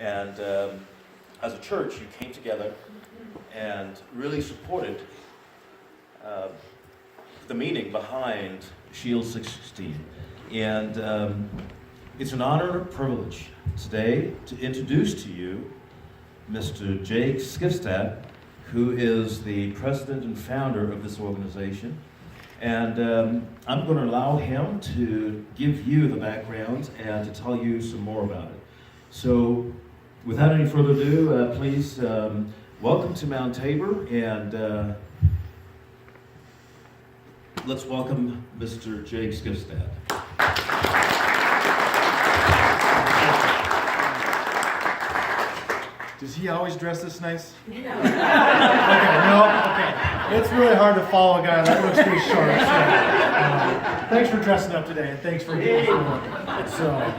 And as a church, you came together and really supported the meaning behind Shield 16. And it's an honor and a privilege today to introduce to you Mr. Jake Skifstad, who is the president and founder of this organization. And I'm going to allow him to give you the background and to tell you some more about it. So, without any further ado, please welcome to Mount Tabor, and let's welcome Mr. Jake Skifstad. Does he always dress this nice? Okay, okay. It's really hard to follow a guy that looks pretty short. So, thanks for dressing up today, and thanks for getting us. So,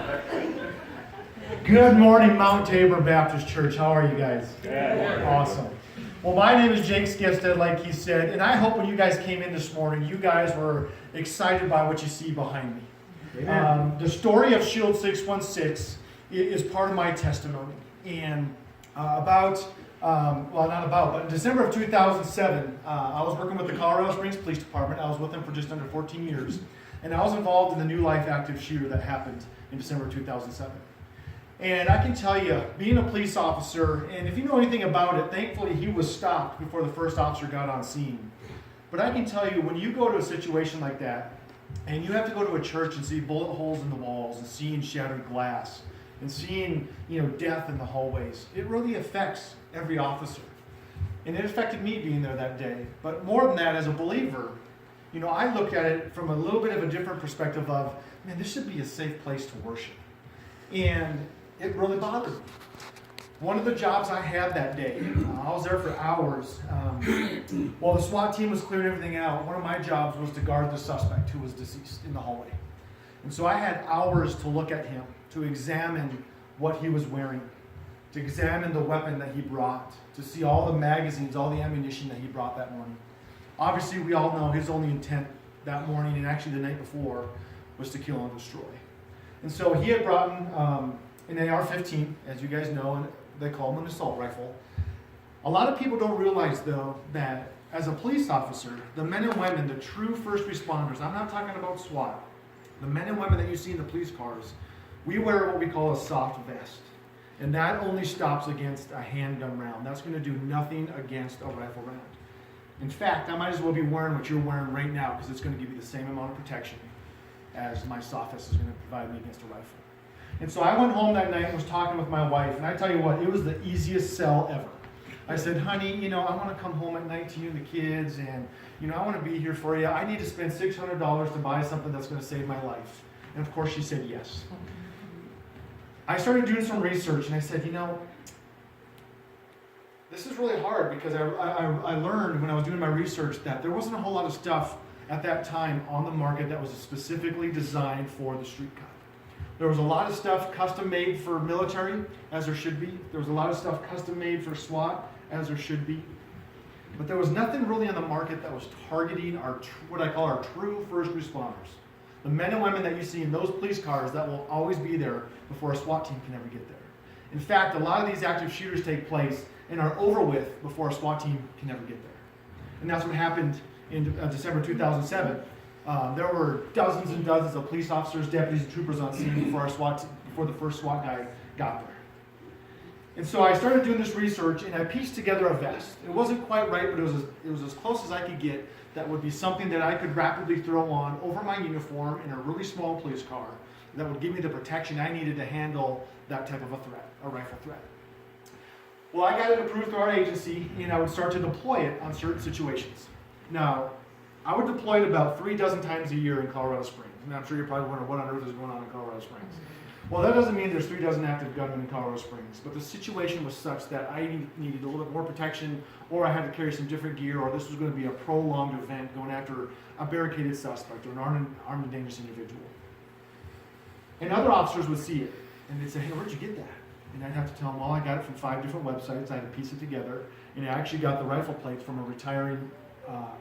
good morning, Mount Tabor Baptist Church. How are you guys? Good. Awesome. Well, my name is Jake Skifstad, like he said, and I hope when you guys came in this morning, you guys were excited by what you see behind me. The story of Shield 616 is part of my testimony, and in December of 2007, I was working with the Colorado Springs Police Department. I was with them for just under 14 years, and I was involved in the New Life active shooter that happened in December of 2007. And I can tell you, being a police officer, and if you know anything about it, thankfully he was stopped before the first officer got on scene. But I can tell you, when you go to a situation like that, and you have to go to a church and see bullet holes in the walls, and seeing shattered glass, and seeing, death in the hallways, it really affects every officer. And it affected me being there that day. But more than that, as a believer, I looked at it from a little bit of a different perspective of, man, this should be a safe place to worship. And it really bothered me. One of the jobs I had that day, I was there for hours. While the SWAT team was clearing everything out, one of my jobs was to guard the suspect who was deceased in the hallway. And so I had hours to look at him, to examine what he was wearing, to examine the weapon that he brought, to see all the magazines, all the ammunition that he brought that morning. Obviously, we all know his only intent that morning, and actually the night before, was to kill and destroy. And so he had brought in an AR-15, as you guys know, and they call them an assault rifle. A lot of people don't realize, though, that as a police officer, the men and women, the true first responders, I'm not talking about SWAT, the men and women that you see in the police cars, we wear what we call a soft vest. And that only stops against a handgun round. That's going to do nothing against a rifle round. In fact, I might as well be wearing what you're wearing right now, because it's going to give you the same amount of protection as my soft vest is going to provide me against a rifle. And so I went home that night and was talking with my wife, and I tell you what, it was the easiest sell ever. I said, honey, I want to come home at night to you and the kids, and, I want to be here for you. I need to spend $600 to buy something that's going to save my life. And of course she said yes. I started doing some research, and I said, this is really hard, because I learned when I was doing my research that there wasn't a whole lot of stuff at that time on the market that was specifically designed for the street cop. There was a lot of stuff custom made for military, as there should be. There was a lot of stuff custom made for SWAT, as there should be. But there was nothing really on the market that was targeting what I call our true first responders. The men and women that you see in those police cars that will always be there before a SWAT team can ever get there. In fact, a lot of these active shooters take place and are over with before a SWAT team can ever get there. And that's what happened in December 2007. There were dozens and dozens of police officers, deputies, and troopers on scene before the first SWAT guy got there. And so I started doing this research, and I pieced together a vest. It wasn't quite right, but it was as close as I could get. That would be something that I could rapidly throw on over my uniform in a really small police car that would give me the protection I needed to handle that type of a threat, a rifle threat. Well, I got it approved through our agency, and I would start to deploy it on certain situations. Now, I would deploy it about 3 dozen times a year in Colorado Springs. And I'm sure you're probably wondering what on earth is going on in Colorado Springs. Well, that doesn't mean there's 3 dozen active gunmen in Colorado Springs, but the situation was such that I needed a little bit more protection, or I had to carry some different gear, or this was going to be a prolonged event going after a barricaded suspect or an armed and dangerous individual. And other officers would see it, and they'd say, hey, where'd you get that? And I'd have to tell them, well, I got it from 5 different websites. I had to piece it together, and I actually got the rifle plates from a retiring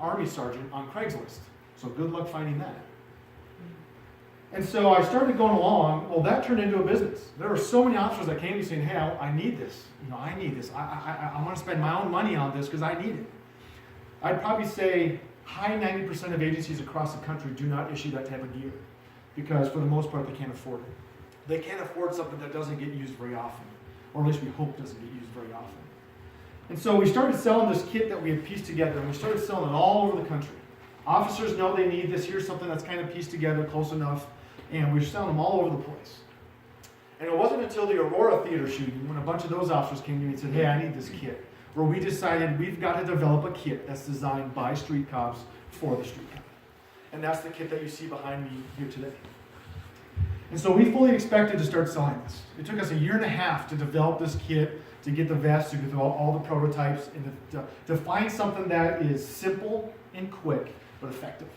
Army sergeant on Craigslist. So good luck finding that. And so I started going along. Well, that turned into a business. There were so many officers that came to me saying, hey, I need this. I need this. I want to spend my own money on this because I need it. I'd probably say high 90% of agencies across the country do not issue that type of gear because for the most part they can't afford it. They can't afford something that doesn't get used very often, or at least we hope doesn't get used very often. And so we started selling this kit that we had pieced together, and we started selling it all over the country. Officers know they need this. Here's something that's kind of pieced together close enough, and we were selling them all over the place. And it wasn't until the Aurora Theater shooting when a bunch of those officers came to me and said, hey, I need this kit, where we decided we've got to develop a kit that's designed by street cops for the street cop. And that's the kit that you see behind me here today. And so we fully expected to start selling this. It took us 1.5 years to develop this kit, to get the vests, to go through all the prototypes, and to find something that is simple and quick, but effective.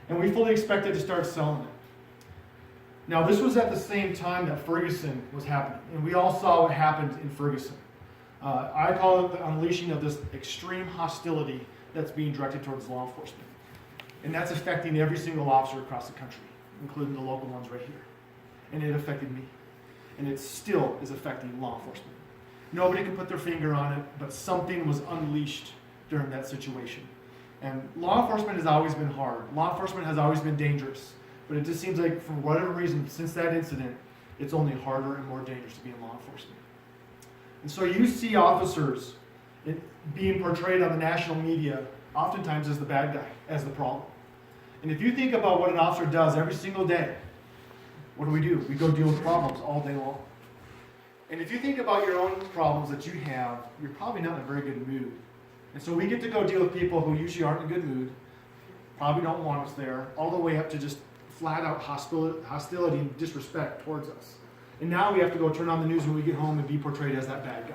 And we fully expected to start selling it. Now, this was at the same time that Ferguson was happening, and we all saw what happened in Ferguson. I call it the unleashing of this extreme hostility that's being directed towards law enforcement. And that's affecting every single officer across the country, including the local ones right here. And it affected me. And it still is affecting law enforcement. Nobody can put their finger on it, but something was unleashed during that situation. And law enforcement has always been hard. Law enforcement has always been dangerous. But it just seems like, for whatever reason, since that incident, it's only harder and more dangerous to be in law enforcement. And so you see officers being portrayed on the national media oftentimes as the bad guy, as the problem. And if you think about what an officer does every single day, what do? We go deal with problems all day long. And if you think about your own problems that you have, you're probably not in a very good mood. And so we get to go deal with people who usually aren't in a good mood, probably don't want us there, all the way up to just flat out hostility and disrespect towards us. And now we have to go turn on the news when we get home and be portrayed as that bad guy.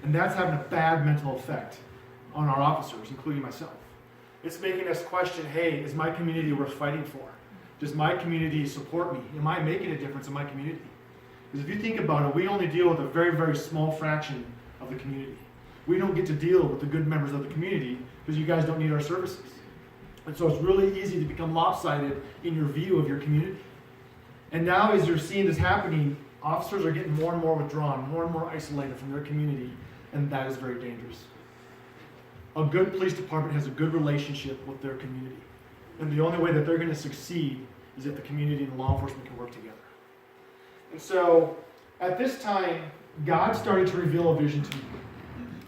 And that's having a bad mental effect on our officers, including myself. It's making us question, hey, is my community worth fighting for? Does my community support me? Am I making a difference in my community? Because if you think about it, we only deal with a very, very small fraction of the community. We don't get to deal with the good members of the community because you guys don't need our services. And so it's really easy to become lopsided in your view of your community. And now as you're seeing this happening, officers are getting more and more withdrawn, more and more isolated from their community, and that is very dangerous. A good police department has a good relationship with their community. And the only way that they're going to succeed is if the community and law enforcement can work together. And so, at this time, God started to reveal a vision to me.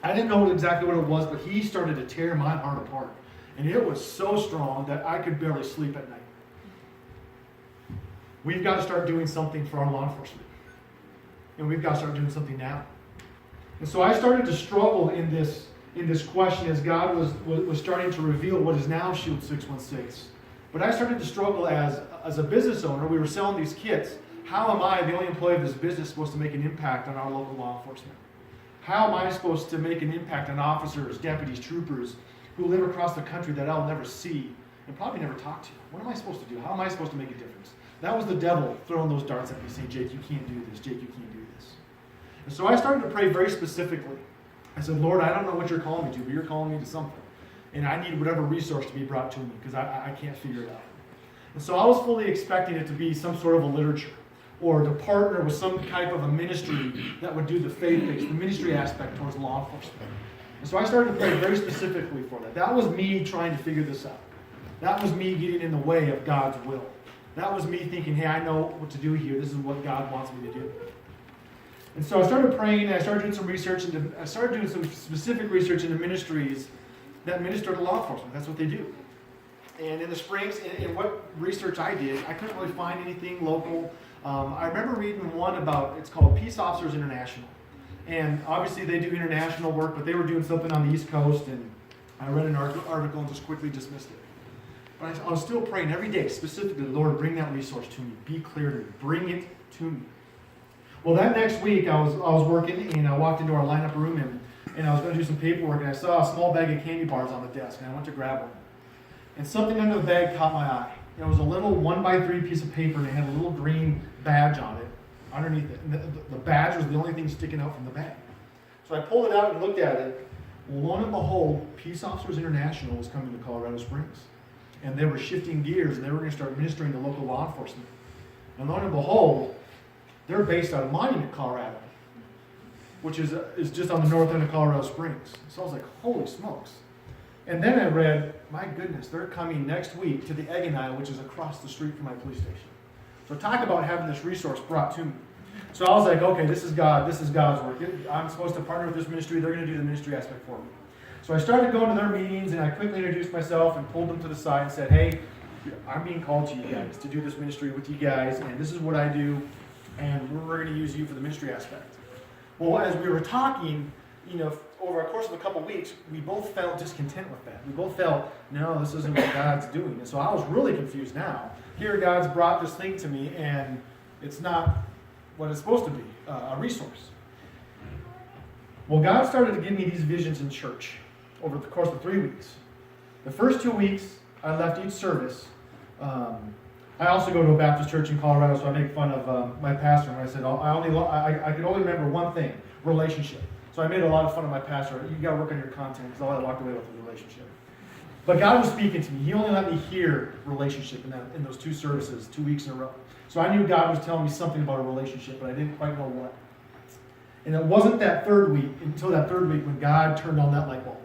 I didn't know exactly what it was, but He started to tear my heart apart. And it was so strong that I could barely sleep at night. We've got to start doing something for our law enforcement. And we've got to start doing something now. And so I started to struggle in this question as God was starting to reveal what is now Shield 616. But I started to struggle as a business owner. We were selling these kits. How am I, the only employee of this business, supposed to make an impact on our local law enforcement? How am I supposed to make an impact on officers, deputies, troopers who live across the country that I'll never see and probably never talk to? What am I supposed to do? How am I supposed to make a difference? That was the devil throwing those darts at me, saying, Jake, you can't do this. Jake, you can't do this. And so I started to pray very specifically. I said, Lord, I don't know what you're calling me to, but you're calling me to something. And I need whatever resource to be brought to me because I can't figure it out. And so I was fully expecting it to be some sort of a literature or to partner with some type of a ministry that would do the faith-based, the ministry aspect towards law enforcement. And so I started to pray very specifically for that. That was me trying to figure this out. That was me getting in the way of God's will. That was me thinking, hey, I know what to do here. This is what God wants me to do. And so I started praying, and I started doing some research, I started doing some specific research into ministries that minister to law enforcement. That's what they do. And in the springs, in what research I did, I couldn't really find anything local. I remember reading one about, it's called Peace Officers International. And obviously they do international work, but they were doing something on the East Coast, and I read an article and just quickly dismissed it. But I was still praying every day, specifically, Lord, bring that resource to me. Be clear to me. Bring it to me. Well, that next week, I was working, and I walked into our lineup room, and I was going to do some paperwork, and I saw a small bag of candy bars on the desk, and I went to grab one. And something under the bag caught my eye. It was a little 1x3 piece of paper, and it had a little green badge on it underneath it. And the badge was the only thing sticking out from the bag. So I pulled it out and looked at it. Lo and behold, Peace Officers International was coming to Colorado Springs. And they were shifting gears, and they were going to start ministering to local law enforcement. And lo and behold, they're based out of Monument, Colorado, which is just on the north end of Colorado Springs. So I was like, holy smokes. And then I read, my goodness, they're coming next week to the Egg and Isle, which is across the street from my police station. So talk about having this resource brought to me. So I was like, okay, this is God's work. I'm supposed to partner with this ministry. They're going to do the ministry aspect for me. So I started going to their meetings, and I quickly introduced myself and pulled them to the side and said, hey, I'm being called to you guys to do this ministry with you guys, and this is what I do, and we're going to use you for the ministry aspect. Well, as we were talking, over a course of a couple weeks, we both felt discontent with that. We both felt, no, this isn't what God's doing. And so I was really confused now. Here God's brought this thing to me, and it's not what it's supposed to be, a resource. Well, God started to give me these visions in church over the course of 3 weeks. The first 2 weeks, I left each service. I also go to a Baptist church in Colorado, so I make fun of my pastor. And I said, I could only remember one thing, relationship. So I made a lot of fun of my pastor. You got to work on your content, because all I walked away with was relationship. But God was speaking to me. He only let me hear relationship in those 2 services, 2 weeks in a row. So I knew God was telling me something about a relationship, but I didn't quite know what. And it wasn't until that third week when God turned on that light bulb.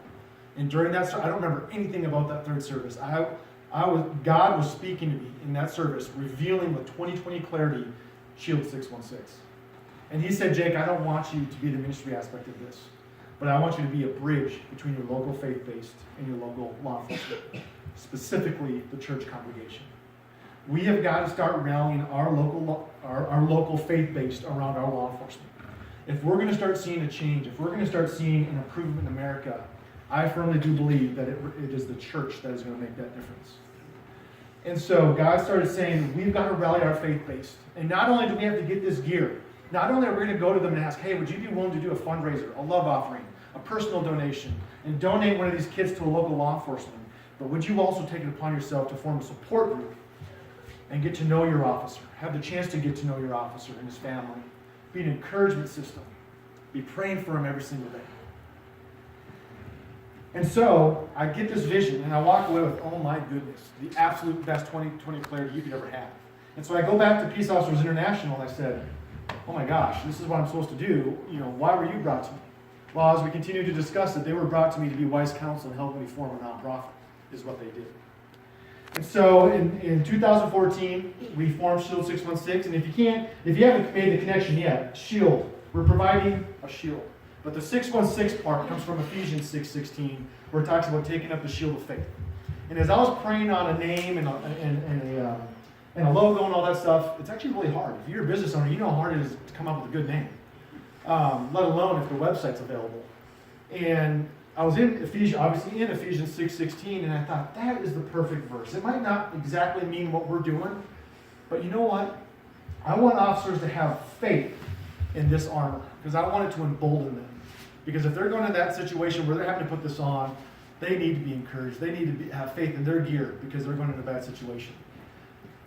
And during that service, I don't remember anything about that third service. God was speaking to me in that service, revealing with 20/20 clarity Shield 616. And he said, Jake, I don't want you to be the ministry aspect of this, but I want you to be a bridge between your local faith-based and your local law enforcement, specifically the church congregation. We have got to start rallying our local faith-based around our law enforcement. If we're going to start seeing a change, if we're going to start seeing an improvement in America, I firmly do believe that it is the church that is going to make that difference. And so God started saying, we've got to rally our faith-based. And not only do we have to get this gear, not only are we going to go to them and ask, hey, would you be willing to do a fundraiser, a love offering, a personal donation, and donate one of these kids to a local law enforcement, but would you also take it upon yourself to form a support group and get to know your officer, have the chance to get to know your officer and his family, be an encouragement system, be praying for him every single day. And so I get this vision, and I walk away with, oh my goodness, the absolute best 20/20 clarity you could ever have. And so I go back to Peace Officers International, and I said, oh my gosh, this is what I'm supposed to do. Why were you brought to me? Well, as we continue to discuss it, they were brought to me to be wise counsel and help me form a nonprofit, is what they did. And so in 2014, we formed Shield 616, and if you haven't made the connection yet, Shield, we're providing a shield. But the 616 part comes from Ephesians 6:16, where it talks about taking up the shield of faith. And as I was praying on a name and a logo and all that stuff, it's actually really hard. If you're a business owner, you know how hard it is to come up with a good name, let alone if the website's available. And I was in Ephesians 6:16, and I thought, that is the perfect verse. It might not exactly mean what we're doing, but you know what? I want officers to have faith in this armor, because I want it to embolden them. Because if they're going to that situation where they're having to put this on, they need to be encouraged. They need to have faith in their gear, because they're going in a bad situation.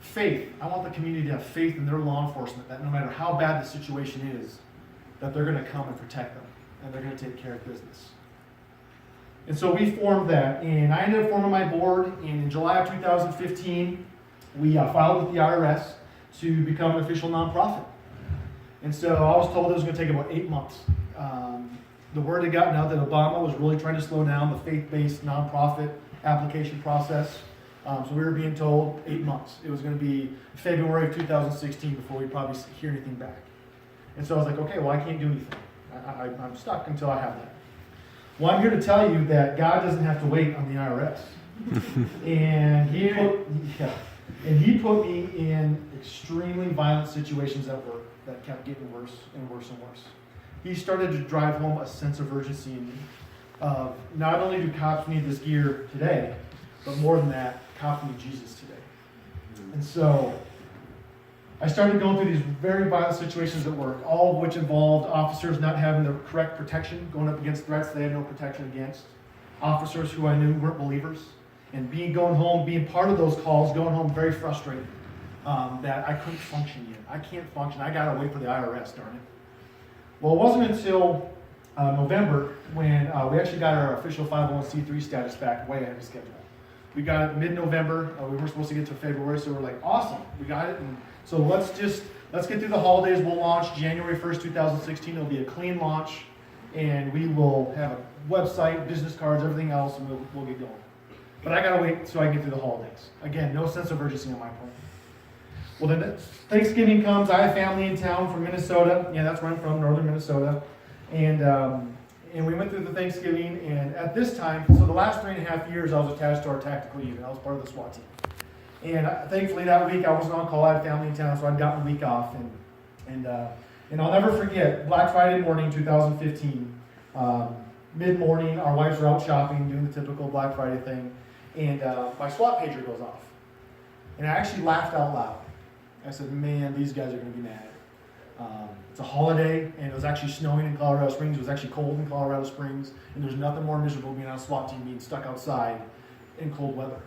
Faith. I want the community to have faith in their law enforcement, that no matter how bad the situation is, that they're going to come and protect them, and they're going to take care of business. And so we formed that, and I ended up forming my board, and in July of 2015, we filed with the IRS to become an official nonprofit. And so I was told it was going to take about 8 months. The word had gotten out that Obama was really trying to slow down the faith-based nonprofit application process. So we were being told 8 months. It was going to be February of 2016 before we'd probably hear anything back. And so I was like, okay, well, I can't do anything. I'm stuck until I have that. Well, I'm here to tell you that God doesn't have to wait on the IRS. And he put me in extremely violent situations at work that kept getting worse and worse and worse. He started to drive home a sense of urgency in me of not only do cops need this gear today, but more than that, cops need Jesus today. And so I started going through these very violent situations at work, all of which involved officers not having the correct protection, going up against threats they had no protection against, officers who I knew weren't believers, and going home, being part of those calls, going home very frustrated that I couldn't function yet. I can't function. I got to wait for the IRS, darn it. Well, it wasn't until November when we actually got our official 501c3 status back way ahead of schedule. We got it mid-November. We weren't supposed to get to February, so we're like, awesome, we got it. And so let's get through the holidays. We'll launch January 1st, 2016. It'll be a clean launch, and we will have a website, business cards, everything else, and we'll get going. But I gotta wait so I can get through the holidays. Again, no sense of urgency on my part. Well, then Thanksgiving comes. I have family in town from Minnesota. Yeah, that's where I'm from, northern Minnesota. And we went through the Thanksgiving, and at this time, so the last 3.5 years, I was attached to our tactical unit. I was part of the SWAT team. And thankfully that week I wasn't on call. I had family in town, so I'd gotten a week off. And I'll never forget, Black Friday morning, 2015, mid-morning, our wives were out shopping, doing the typical Black Friday thing, and my SWAT pager goes off. And I actually laughed out loud. I said, man, these guys are going to be mad. It's a holiday, and it was actually snowing in Colorado Springs. It was actually cold in Colorado Springs, and there's nothing more miserable being on a SWAT team, being stuck outside in cold weather.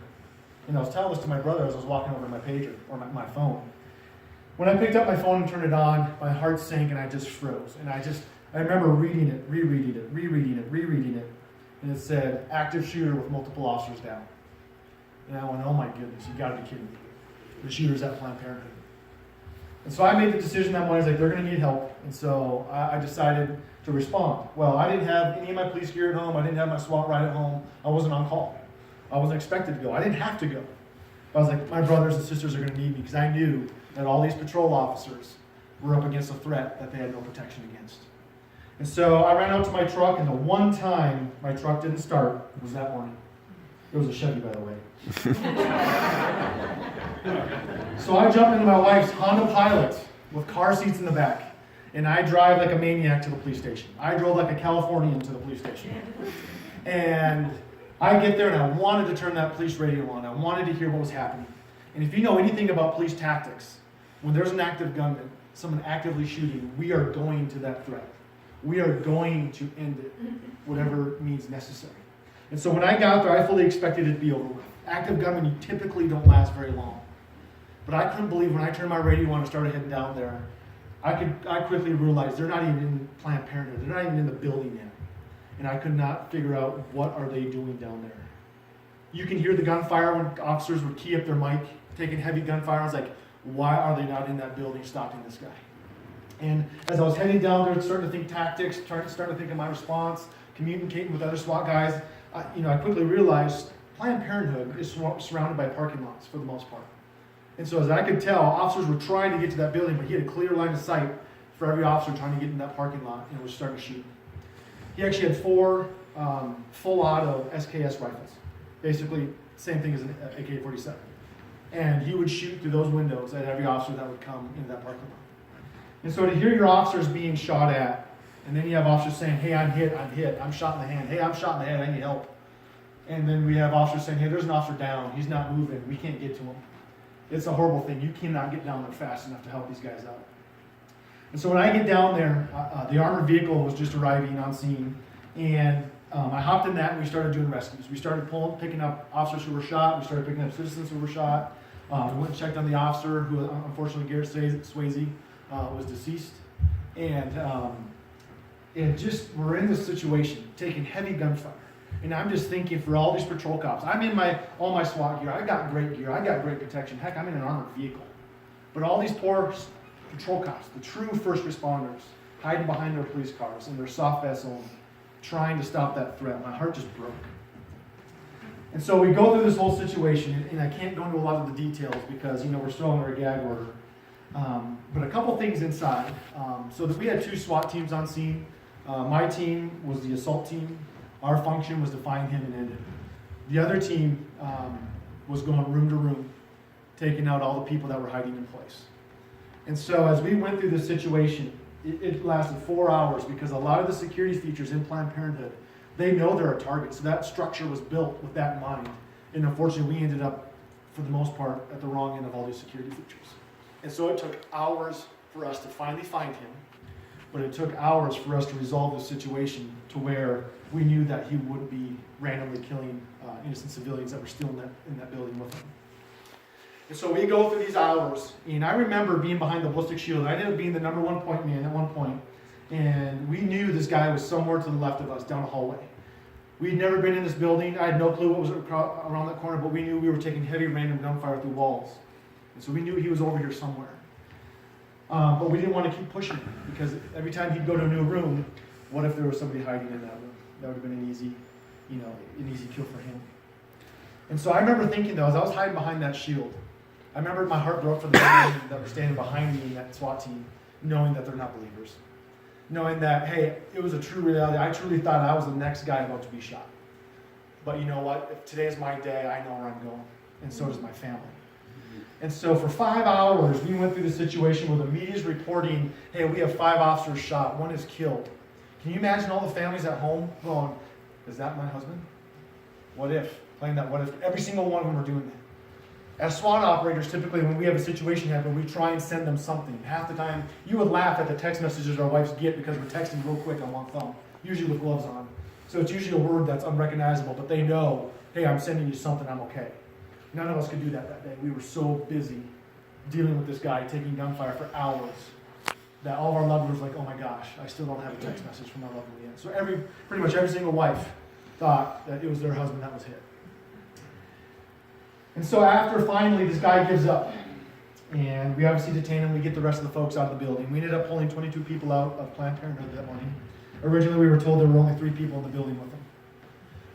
And I was telling this to my brother as I was walking over to my pager, or my phone. When I picked up my phone and turned it on, my heart sank and I just froze. And I remember reading it, rereading it, and it said, active shooter with multiple officers down. And I went, oh my goodness, you gotta be kidding me. The shooter's at Planned Parenthood. And so I made the decision that morning, I was like, they're gonna need help. And so I decided to respond. Well, I didn't have any of my police gear at home. I didn't have my SWAT ride at home. I wasn't on call. I wasn't expected to go. I didn't have to go. I was like, my brothers and sisters are going to need me, because I knew that all these patrol officers were up against a threat that they had no protection against. And so I ran out to my truck, and the one time my truck didn't start was that morning. It was a Chevy, by the way. So I jumped into my wife's Honda Pilot with car seats in the back, and I drive like a maniac to the police station. I drove like a Californian to the police station. And I get there, and I wanted to turn that police radio on. I wanted to hear what was happening. And if you know anything about police tactics, when there's an active gunman, someone actively shooting, we are going to that threat. We are going to end it, whatever means necessary. And so when I got there, I fully expected it to be over with. Active gunmen, you typically don't last very long. But I couldn't believe when I turned my radio on and started heading down there, I quickly realized they're not even in Planned Parenthood. They're not even in the building yet. And I could not figure out what are they doing down there. You can hear the gunfire when officers would key up their mic, taking heavy gunfire. I was like, why are they not in that building stopping this guy? And as I was heading down there, starting to think tactics, starting to think of my response, communicating with other SWAT guys, I quickly realized Planned Parenthood is surrounded by parking lots for the most part. And so as I could tell, officers were trying to get to that building, but he had a clear line of sight for every officer trying to get in that parking lot, and was starting to shoot. He actually had 4 full auto SKS rifles. Basically, same thing as an AK-47. And he would shoot through those windows at every officer that would come into that parking lot. And so to hear your officers being shot at, and then you have officers saying, hey, I'm hit, I'm shot in the hand, hey, I'm shot in the head, I need help. And then we have officers saying, hey, there's an officer down, he's not moving, we can't get to him. It's a horrible thing. You cannot get down there fast enough to help these guys out. And so when I get down there, the armored vehicle was just arriving on scene, and I hopped in that and we started doing rescues. We started picking up officers who were shot, we started picking up citizens who were shot. We went and checked on the officer who, unfortunately, Garrett Swayze, was deceased. And we're in this situation, taking heavy gunfire. And I'm just thinking, for all these patrol cops, I'm in all my SWAT gear, I got great gear, I got great protection, heck, I'm in an armored vehicle. But all these poor patrol cops, the true first responders, hiding behind their police cars in their soft vests on, trying to stop that threat. My heart just broke. And so we go through this whole situation, and I can't go into a lot of the details because, we're still under a gag order. But a couple things inside. So that we had 2 SWAT teams on scene. My team was the assault team. Our function was to find him and end it. The other team was going room to room, taking out all the people that were hiding in place. And so as we went through this situation, it lasted 4 hours, because a lot of the security features in Planned Parenthood, they know they're a target. So that structure was built with that in mind. And unfortunately, we ended up, for the most part, at the wrong end of all these security features. And so it took hours for us to finally find him, but it took hours for us to resolve the situation to where we knew that he wouldn't be randomly killing innocent civilians that were still in that building with him. And so we go through these hours, and I remember being behind the ballistic shield. I ended up being the number 1 point man at one point, and we knew this guy was somewhere to the left of us down a hallway. We'd never been in this building. I had no clue what was around that corner, but we knew we were taking heavy random gunfire through walls. And so we knew he was over here somewhere. But we didn't want to keep pushing because every time he'd go to a new room, what if there was somebody hiding in that room? That would have been an easy kill for him. And so I remember thinking though, as I was hiding behind that shield, I remember my heart broke for the men that were standing behind me in that SWAT team, knowing that they're not believers. Knowing that, hey, it was a true reality. I truly thought I was the next guy about to be shot. But you know what? If today is my day, I know where I'm going. And so does my family. And so for 5 hours, we went through the situation where the media is reporting, hey, we have 5 officers shot, 1 is killed. Can you imagine all the families at home going, is that my husband? What if? Playing that what if. Every single one of them are doing that. As SWAT operators, typically when we have a situation happen, we try and send them something. Half the time, you would laugh at the text messages our wives get because we're texting real quick on one thumb, usually with gloves on. So it's usually a word that's unrecognizable, but they know, hey, I'm sending you something, I'm okay. None of us could do that day. We were so busy dealing with this guy taking gunfire for hours that all of our loved ones were like, oh my gosh, I still don't have a text message from our loved one yet. So pretty much every single wife thought that it was their husband that was hit. And so after finally this guy gives up, and we obviously detain him, we get the rest of the folks out of the building. We ended up pulling 22 people out of Planned Parenthood that morning. Originally we were told there were only 3 people in the building with them.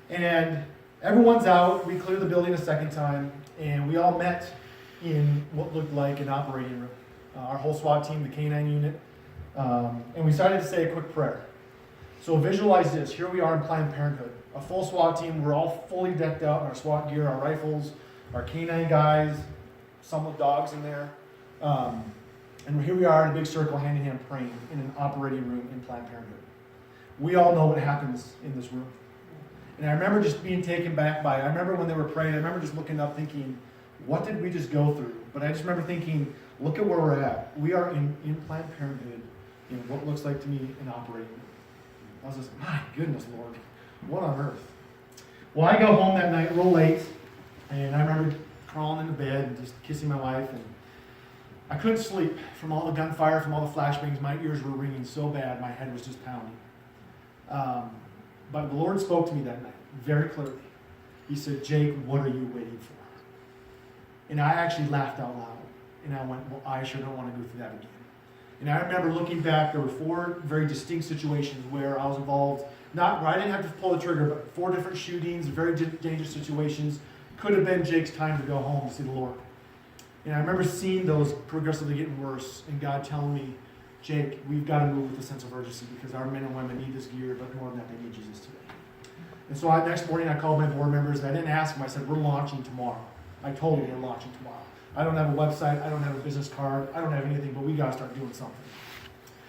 And everyone's out, we clear the building a second time, and we all met in what looked like an operating room. Our whole SWAT team, the K-9 unit, and we started to say a quick prayer. So visualize this, here we are in Planned Parenthood. A full SWAT team, we're all fully decked out in our SWAT gear, our rifles, our K-9 guys, some with dogs in there. And here we are in a big circle, hand in hand praying in an operating room in Planned Parenthood. We all know what happens in this room. And I remember just being taken back by it. I remember when they were praying, I remember just looking up thinking, what did we just go through? But I just remember thinking, look at where we're at. We are in Planned Parenthood in what looks like to me an operating room. I was just, my goodness, Lord, what on earth? Well, I got home that night real late, and I remember crawling into bed and just kissing my wife, and I couldn't sleep from all the gunfire, from all the flashbangs. My ears were ringing so bad, my head was just pounding. But the Lord spoke to me that night, very clearly. He said, Jake, what are you waiting for? And I actually laughed out loud. And I went, well, I sure don't want to go through that again. And I remember looking back, there were 4 very distinct situations where I was involved, where I didn't have to pull the trigger, but 4 different shootings, very dangerous situations. Could have been Jake's time to go home to see the Lord. And I remember seeing those progressively getting worse, and God telling me, Jake, we've got to move with a sense of urgency because our men and women need this gear, but more than that, they need Jesus today. And so next morning I called my board members, and I didn't ask them. I said, we're launching tomorrow. I told them we're launching tomorrow. I don't have a website, I don't have a business card, I don't have anything, but we got to start doing something.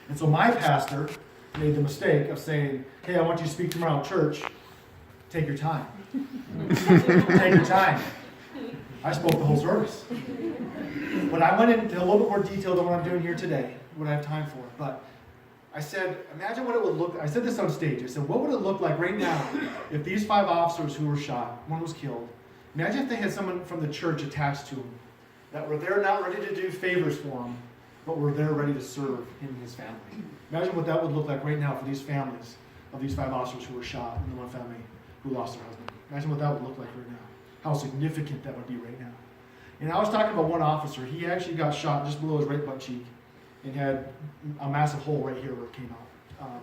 And so my pastor made the mistake of saying, hey, I want you to speak tomorrow at church. Take your time. Take your time. I spoke the whole service. But I went into a little bit more detail than what I'm doing here today, what I have time for. But I said, imagine what it would look like. I said this on stage. I said, what would it look like right now if these 5 officers who were shot, 1 was killed, imagine if they had someone from the church attached to them that were there not ready to do favors for him, but were there ready to serve him and his family. Imagine what that would look like right now for these families of these 5 officers who were shot and the 1 family who lost their husband. Imagine what that would look like right now. How significant that would be right now. And I was talking about 1 officer. He actually got shot just below his right butt cheek and had a massive hole right here where it came out.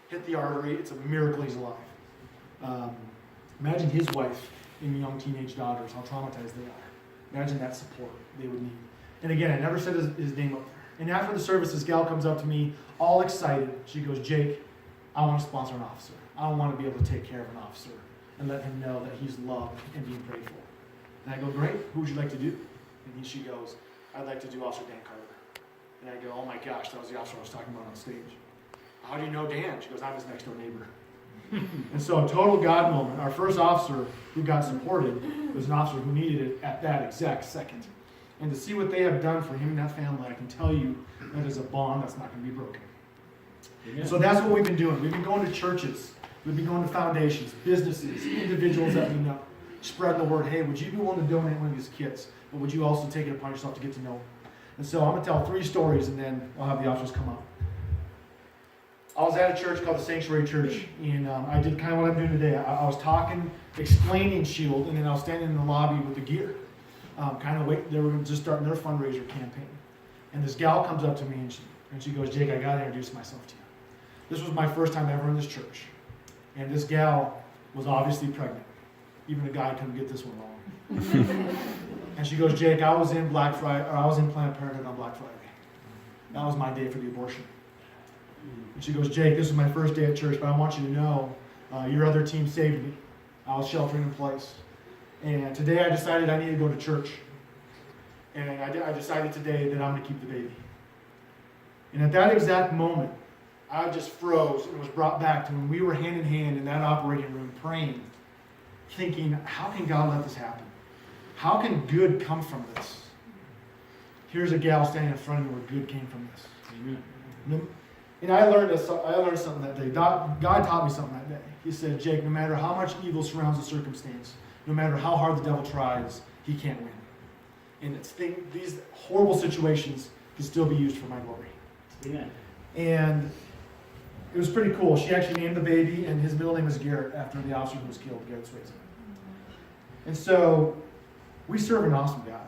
Hit the artery. It's a miracle he's alive. Imagine his wife and young teenage daughters, how traumatized they are. Imagine that support they would need. And again, I never said his name up there. And after the service, this gal comes up to me, all excited. She goes, Jake, I want to sponsor an officer. I want to be able to take care of an officer and let him know that he's loved and being prayed for. And I go, great, who would you like to do? And she goes, I'd like to do Officer Dan Carter. And I go, oh my gosh, that was the officer I was talking about on stage. How do you know Dan? She goes, I'm his next door neighbor. And so a total God moment. Our first officer who got supported was an officer who needed it at that exact second. And to see what they have done for him and that family, I can tell you that is a bond that's not going to be broken. And so that's what we've been doing. We've been going to churches. We've been going to foundations, businesses, individuals that we know. Spreading the word, hey, would you be willing to donate one of these kits? But would you also take it upon yourself to get to know them? And so I'm going to tell 3 stories, and then I'll have the officers come up. I was at a church called the Sanctuary Church, and I did kind of what I'm doing today. I was talking, explaining Shield, and then I was standing in the lobby with the gear. Kind of wait, they were just starting their fundraiser campaign. And this gal comes up to me and she goes, Jake, I got to introduce myself to you. This was my first time ever in this church. And this gal was obviously pregnant. Even a guy couldn't get this one wrong. And she goes, Jake, I was in Planned Parenthood on Black Friday. That was my day for the abortion. And she goes, Jake, this is my first day at church, but I want you to know your other team saved me. I was sheltering in place. And today I decided I need to go to church. And I decided today that I'm going to keep the baby. And at that exact moment, I just froze and was brought back to when we were hand in hand in that operating room praying, thinking, how can God let this happen? How can good come from this? Here's a gal standing in front of me where good came from this. Amen. And I learned something that day. God taught me something that day. He said, Jake, no matter how much evil surrounds the circumstance, no matter how hard the devil tries, he can't win. And these horrible situations can still be used for my glory. Amen. And it was pretty cool. She actually named the baby, and his middle name is Garrett, after the officer who was killed, Garrett Swayze. And so we serve an awesome God.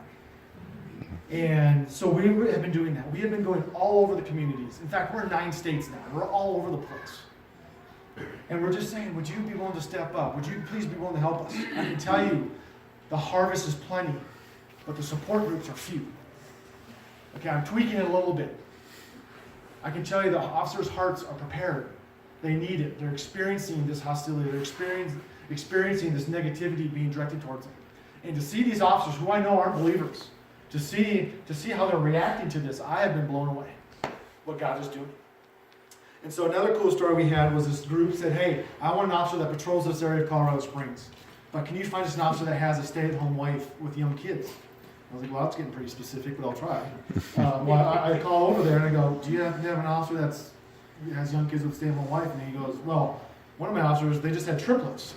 And so we have been doing that. We have been going all over the communities. In fact, we're in 9 states now. We're all over the place. And we're just saying, would you be willing to step up? Would you please be willing to help us? I can tell you, the harvest is plenty, but the support groups are few. Okay, I'm tweaking it a little bit. I can tell you the officers' hearts are prepared. They need it. They're experiencing this hostility. They're experiencing this negativity being directed towards them. And to see these officers, who I know aren't believers, to see how they're reacting to this, I have been blown away. What God is doing. And so another cool story we had was this group said, hey, I want an officer that patrols this area of Colorado Springs. But can you find us an officer that has a stay-at-home wife with young kids? I was like, well, that's getting pretty specific, but I'll try. I call over there and I go, do you have an officer that has young kids with a stay-at-home wife? And he goes, well, one of my officers, they just had triplets.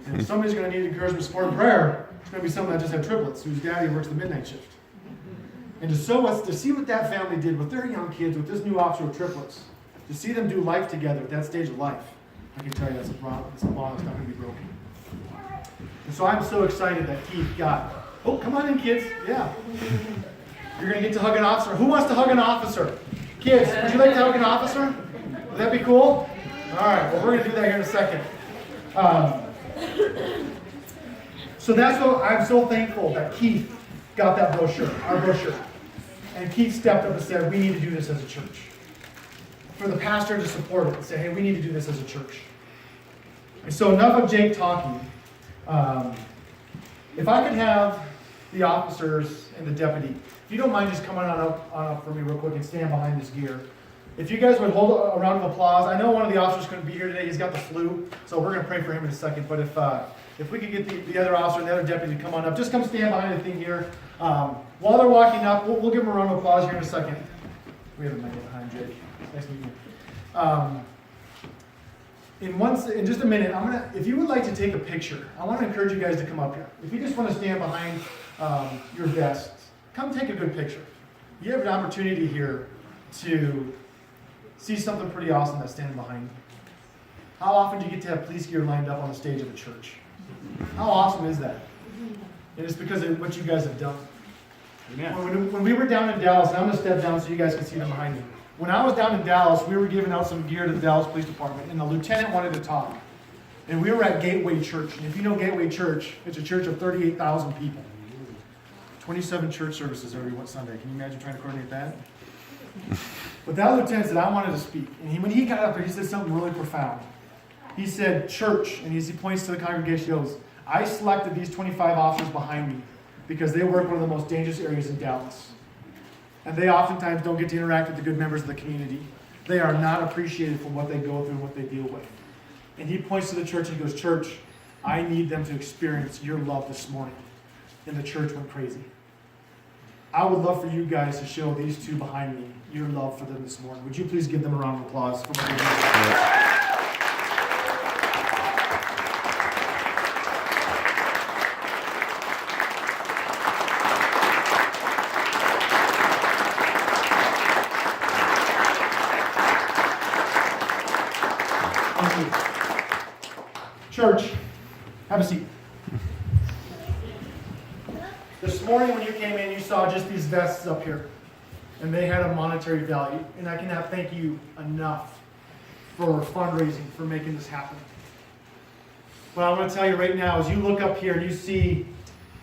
And if somebody's going to need encouragement, support, and prayer, it's going to be someone that just had triplets, whose daddy works the midnight shift. And to see what that family did with their young kids, with this new officer with triplets, to see them do life together at that stage of life, I can tell you that's a bond that's not going to be broken. And so I'm so excited that Keith got, oh, come on in, kids. Yeah. You're going to get to hug an officer. Who wants to hug an officer? Kids, would you like to hug an officer? Would that be cool? All right, well, we're going to do that here in a second. So that's what I'm so thankful that Keith got that brochure, our brochure. And Keith stepped up and said, we need to do this as a church. For the pastor to support it and say, hey, we need to do this as a church. And so enough of Jake talking. If I could have the officers and the deputy, if you don't mind just coming on up for me real quick and stand behind this gear. If you guys would hold a round of applause. I know one of the officers couldn't be here today. He's got the flu, so we're going to pray for him in a second. But if we could get the other officer and the other deputy to come on up, just come stand behind the thing here. While they're walking up, we'll give them a round of applause here in a second. We have a mic behind Jake. Nice meeting you. In just a minute, if you would like to take a picture, I want to encourage you guys to come up here. If you just want to stand behind your desks, come take a good picture. You have an opportunity here to see something pretty awesome that's standing behind you. How often do you get to have police gear lined up on the stage of a church? How awesome is that? And it's because of what you guys have done. Amen. When we were down in Dallas, and I'm going to step down so you guys can see them behind me. When I was down in Dallas, we were giving out some gear to the Dallas Police Department, and the lieutenant wanted to talk. And we were at Gateway Church. And if you know Gateway Church, it's a church of 38,000 people. 27 church services every Sunday. Can you imagine trying to coordinate that? But that lieutenant said, I wanted to speak. And when he got up there, he said something really profound. He said, church, and as he points to the congregation, he goes, I selected these 25 officers behind me because they work one of the most dangerous areas in Dallas. And they oftentimes don't get to interact with the good members of the community. They are not appreciated for what they go through and what they deal with. And he points to the church and he goes, church, I need them to experience your love this morning. And the church went crazy. I would love for you guys to show these two behind me your love for them this morning. Would you please give them a round of applause for what they're doing? Thank you. Church, have a seat. This morning when you came in, you saw just these vests up here. And they had a monetary value. And I cannot thank you enough for fundraising, for making this happen. But I want to tell you right now, as you look up here and you see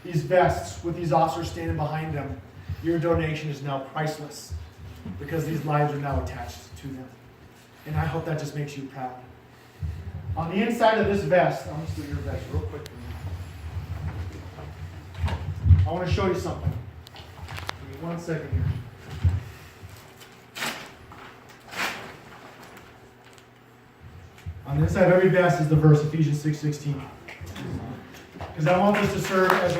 these vests with these officers standing behind them, your donation is now priceless because these lives are now attached to them. And I hope that just makes you proud. On the inside of this vest, I'm going to do your vest real quick. I want to show you something. Give me 1 second here. On the inside of every vest is the verse, Ephesians 6:16. Because I want this to serve as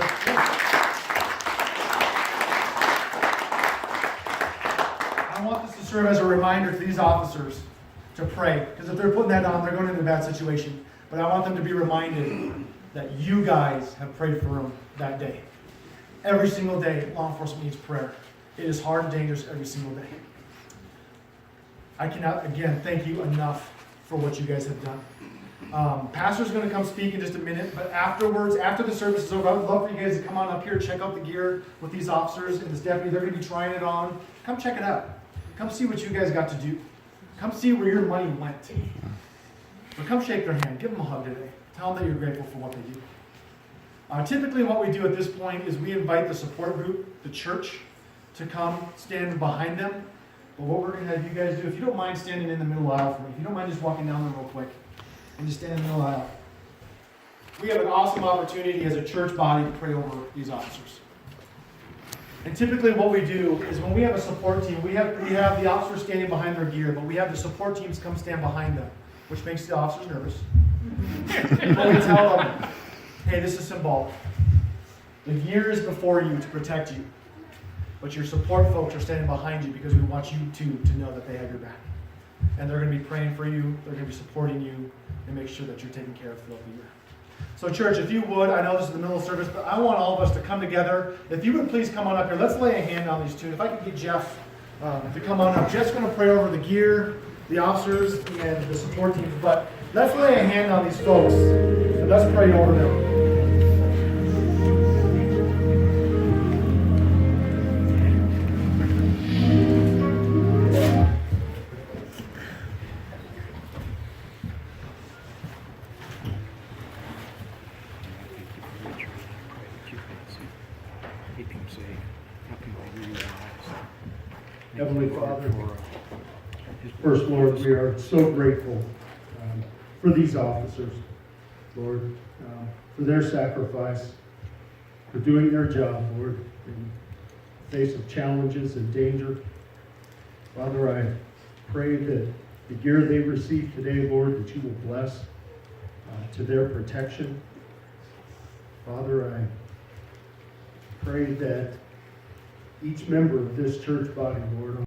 a reminder to these officers to pray. Because if they're putting that on, they're going into a bad situation. But I want them to be reminded that you guys have prayed for them that day. Every single day, law enforcement needs prayer. It is hard and dangerous every single day. I cannot, again, thank you enough for what you guys have done. Pastor's going to come speak in just a minute, but afterwards, after the service is over, I would love for you guys to come on up here, check out the gear with these officers and this deputy. They're going to be trying it on. Come check it out. Come see what you guys got to do. Come see where your money went. But come shake their hand. Give them a hug today. Tell them that you're grateful for what they do. Typically what we do at this point is we invite the support group, the church, to come stand behind them. But what we're going to have you guys do, if you don't mind standing in the middle aisle for me, if you don't mind just walking down there real quick, and just stand in the middle aisle. We have an awesome opportunity as a church body to pray over these officers. And typically what we do is when we have a support team, we have the officers standing behind their gear, but we have the support teams come stand behind them, which makes the officers nervous. But we tell them, hey, this is symbolic. The gear is before you to protect you. But your support folks are standing behind you because we want you to know that they have your back. And they're going to be praying for you, they're going to be supporting you, and make sure that you're taken care of throughout the year. So church, if you would, I know this is the middle of service, but I want all of us to come together. If you would please come on up here, let's lay a hand on these two. If I could get Jeff to come on up. Jeff's going to pray over the gear, the officers, and the support teams. But let's lay a hand on these folks, and let's pray over them. Heavenly Father, first, Lord, we are so grateful for these officers, Lord, for their sacrifice, for doing their job, Lord, in the face of challenges and danger. Father, I pray that the gear they receive today, Lord, that you will bless to their protection. Father, I pray that each member of this church body, Lord,